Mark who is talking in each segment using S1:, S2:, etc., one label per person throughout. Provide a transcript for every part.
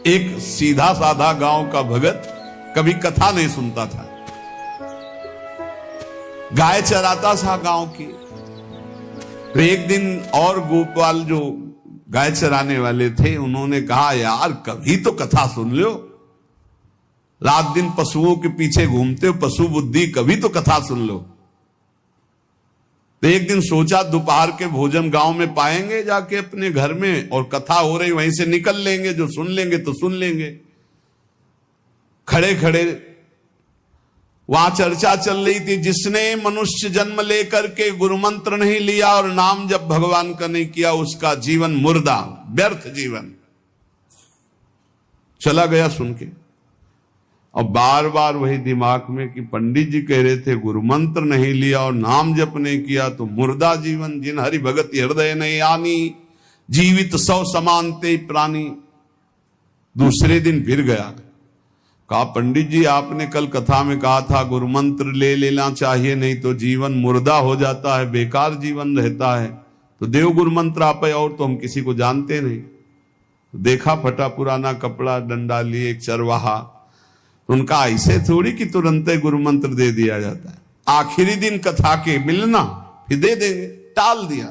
S1: एक सीधा साधा गांव का भगत कभी कथा नहीं सुनता था, गाय चराता था गांव की। तो एक दिन और गोपाल जो गाय चराने वाले थे, उन्होंने कहा यार कभी तो कथा सुन लो, रात दिन पशुओं के पीछे घूमते हो, पशु बुद्धि, कभी तो कथा सुन लो। तो एक दिन सोचा दोपहर के भोजन गांव में पाएंगे जाके अपने घर में, और कथा हो रही वहीं से निकल लेंगे, जो सुन लेंगे तो सुन लेंगे। खड़े खड़े वहां चर्चा चल रही थी, जिसने मनुष्य जन्म लेकर के गुरु मंत्र नहीं लिया और नाम जब भगवान का नहीं किया, उसका जीवन मुर्दा, व्यर्थ जीवन। चला गया सुन के, और बार बार वही दिमाग में कि पंडित जी कह रहे थे गुरु मंत्र नहीं लिया और नाम जप नहीं किया तो मुर्दा जीवन। जिन हरि भगत हृदय नहीं आनी, जीवित सौ समानते प्राणी। दूसरे दिन फिर गया, कहा पंडित जी आपने कल कथा में कहा था गुरु मंत्र ले लेना चाहिए, नहीं तो जीवन मुर्दा हो जाता है, बेकार जीवन रहता है। तो देव गुरु मंत्र आप, और तो हम किसी को जानते नहीं। देखा फटा पुराना कपड़ा, डंडा लिए एक चरवाहा। उनका ऐसे थोड़ी कि तुरंत गुरु मंत्र दे दिया जाता है, आखिरी दिन कथा के मिलना फिर दे देंगे, टाल दिया।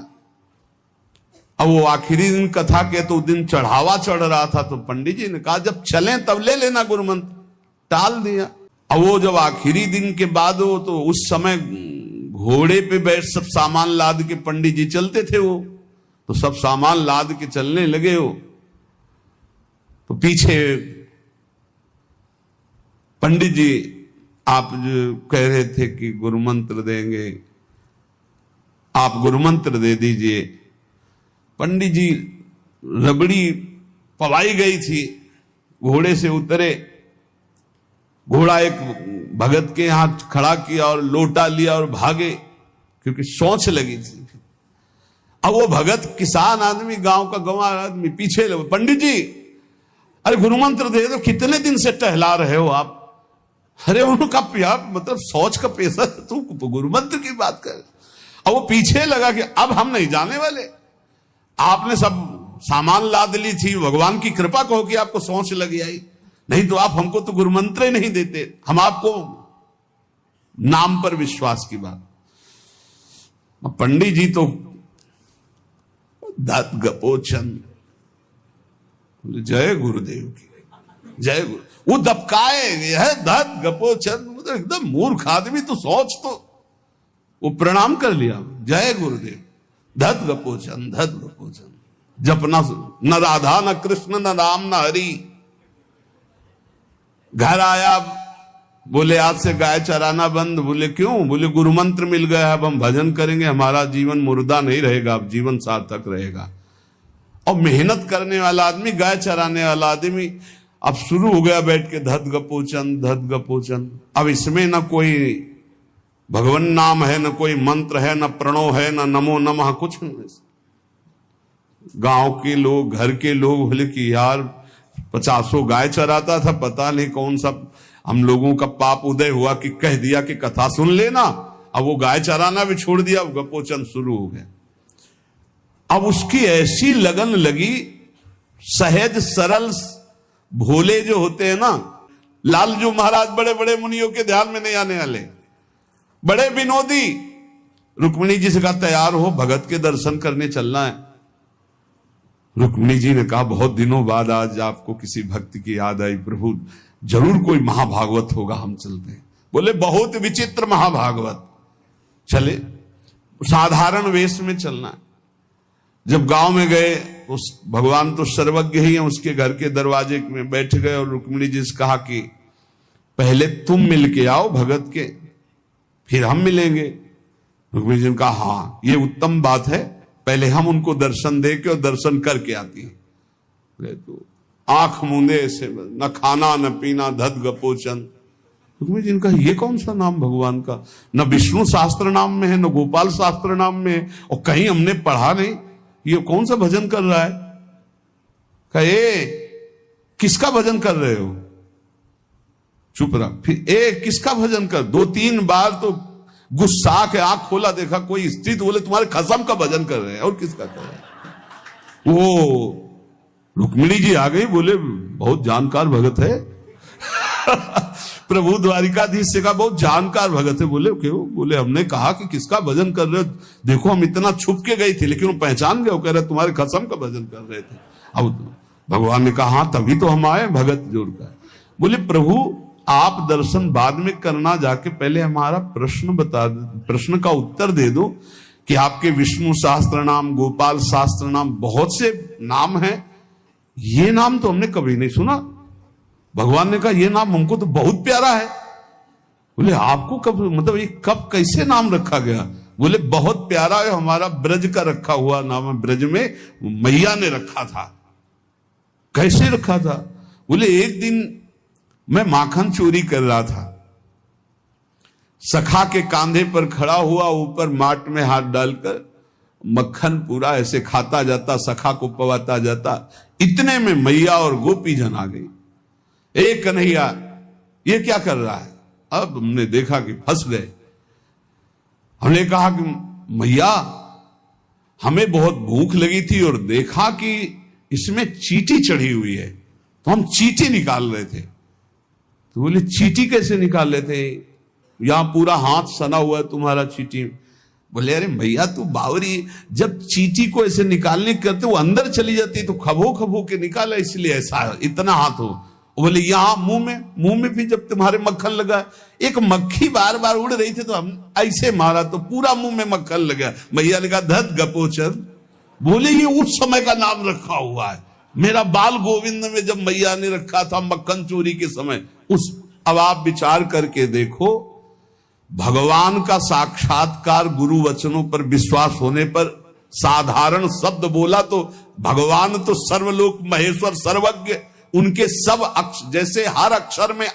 S1: अब वो आखिरी दिन कथा के तो दिन चढ़ावा चढ़ रहा था, तो पंडित जी ने कहा जब चलें तब ले लेना गुरु मंत्र, टाल दिया। अब वो जब आखिरी दिन के बाद हो, तो उस समय घोड़े पे बैठ सब सामान लाद के पंडित जी चलते थे, वो तो सब सामान लाद के चलने लगे हो। तो पीछे पंडित जी आप जो कह रहे थे कि गुरु मंत्र देंगे, आप गुरु मंत्र दे दीजिए। पंडित जी रबड़ी पवाई गई थी, घोड़े से उतरे, घोड़ा एक भगत के यहां खड़ा किया और लोटा लिया और भागे, क्योंकि सोच लगी थी। अब वो भगत किसान आदमी, गांव का गंवार आदमी पीछे लगे, पंडित जी अरे गुरु मंत्र दे दो, कितने दिन से टहला रहे हो आप। अरे उनका मतलब सोच का पैसा, तू गुरु मंत्र की बात कर। अब वो पीछे लगा कि अब हम नहीं जाने वाले, आपने सब सामान लाद ली थी, भगवान की कृपा कहो कि आपको सोच लगी आई, नहीं तो आप हमको तो गुरु मंत्र ही नहीं देते, हम आपको नाम पर विश्वास की बात। पंडित जी तो दत्त गपोचन, जय गुरुदेव की जय गुरु। वो दबकाए है दत्त गपोचन, मतलब एकदम मूर्ख आदमी, तो सोच। तो वो प्रणाम कर लिया, जय गुरुदेव, धत गपोचन धत गपोचन। जपना न राधा न कृष्ण न राम न हरि। घर आया, बोले आज से गाय चराना बंद। बोले क्यों? बोले गुरु मंत्र मिल गया, अब हम भजन करेंगे, हमारा जीवन मुर्दा नहीं रहेगा, अब जीवन सार्थक रहेगा। और मेहनत करने वाला आदमी, गाय चराने वाला आदमी, अब शुरू हो गया बैठ के धत गपोचन धत गपोचन। अब इसमें न कोई भगवान नाम है, न कोई मंत्र है, न प्रणव है, न नमो नमः, कुछ नहीं। गांव के लोग, घर के लोग बोले कि यार 50 गाय चराता था, पता नहीं कौन सा हम लोगों का पाप उदय हुआ कि कह दिया कि कथा सुन लेना। अब वो गाय चराना भी छोड़ दिया, अब गपोचन शुरू हो गया। अब उसकी ऐसी लगन लगी, सहज सरल भोले जो होते हैं ना, लालजू महाराज बड़े बड़े मुनियों के ध्यान में नहीं आने वाले, बड़े विनोदी। रुक्मिणी जी से कहा तैयार हो, भगत के दर्शन करने चलना है। रुक्मिणी जी ने कहा बहुत दिनों बाद आज आपको किसी भक्ति की याद आई, प्रभु जरूर कोई महाभागवत होगा, हम चलते हैं। बोले बहुत विचित्र महाभागवत। चले, साधारण वेश में चलना है। जब गांव में गए, उस भगवान तो सर्वज्ञ ही है, उसके घर के दरवाजे में बैठ गए और रुक्मिणी जी से कहा कि पहले तुम मिल के आओ भगत के, फिर हम मिलेंगे। रुक्मिणी जी ने कहा हाँ ये उत्तम बात है, पहले हम उनको दर्शन दे के और दर्शन करके आती है। तो आंख मूंदे ऐसे, न खाना न पीना, धत गपोचन। रुक्मिणी जी ने कहा ये कौन सा नाम भगवान का, न विष्णु शास्त्र नाम में है, न गोपाल शास्त्र नाम में है, और कहीं हमने पढ़ा नहीं, ये कौन सा भजन कर रहा है। कहे किसका भजन कर रहे हो? चुप रहा। फिर किसका भजन कर? 2-3 बार तो गुस्सा के आंख खोला, देखा कोई स्त्री, तो बोले तुम्हारे खसम का भजन कर रहे हैं। और किसका कर रहे हैं? वो रुक्मिणी जी आ गई, बोले बहुत जानकार भगत है। प्रभु द्वारिकाधीश से कहा बहुत जानकार भगत है। बोले क्यों? बोले हमने कहा कि किसका भजन कर रहे हो, देखो हम इतना छुप के गई थी लेकिन वो पहचान गए, वो कह रहे तुम्हारे खसम का भजन कर रहे थे। अब भगवान ने कहा हाँ तभी तो हम आए भगत जोड़ कर। बोले प्रभु आप दर्शन बाद में करना, जाके पहले हमारा प्रश्न बता दो, प्रश्न का उत्तर दे दो कि आपके विष्णु सहस्त्र नाम, गोपाल सहस्त्र नाम, बहुत से नाम हैं, ये नाम तो हमने कभी नहीं सुना। भगवान ने कहा ये नाम हमको तो बहुत प्यारा है। बोले आपको कब, मतलब ये कब कैसे नाम रखा गया? बोले बहुत प्यारा है, हमारा ब्रज का रखा हुआ नाम है, ब्रज में मैया ने रखा था। कैसे रखा था? बोले एक दिन मैं माखन चोरी कर रहा था, सखा के कांधे पर खड़ा हुआ, ऊपर माट में हाथ डालकर मक्खन पूरा ऐसे खाता जाता, सखा को पवाता जाता। इतने में मैया और गोपी जन आ गई। एक कन्हैया ये क्या कर रहा है? अब हमने देखा कि फंस गए। हमने कहा कि मैया हमें बहुत भूख लगी थी और देखा कि इसमें चींटी चढ़ी हुई है, तो हम चींटी निकाल रहे थे। तो बोले चींटी कैसे निकाल लेते? यहां पूरा हाथ सना हुआ है तुम्हारा चींटी। बोले अरे भैया तू बावरी, जब चींटी को ऐसे निकालने करते वो अंदर चली जाती तो खबो खबो के निकाला, इसलिए ऐसा इतना हाथ हो। बोले यहां मुंह में भी जब तुम्हारे मक्खन लगा, एक मक्खी बार बार उड़ रही थी तो हम ऐसे मारा तो पूरा मुंह में मक्खन लगा। भैया ने कहा धत गपोचर। बोले ये उस समय का नाम रखा हुआ है, मेरा बाल गोविंद में जब मैया ने रखा था मक्खन चोरी के समय उस। अब आप विचार करके देखो, भगवान का साक्षात्कार गुरु वचनों पर विश्वास होने पर साधारण शब्द बोला तो भगवान तो सर्वलोक महेश्वर सर्वज्ञ, उनके सब जैसे हर अक्षर में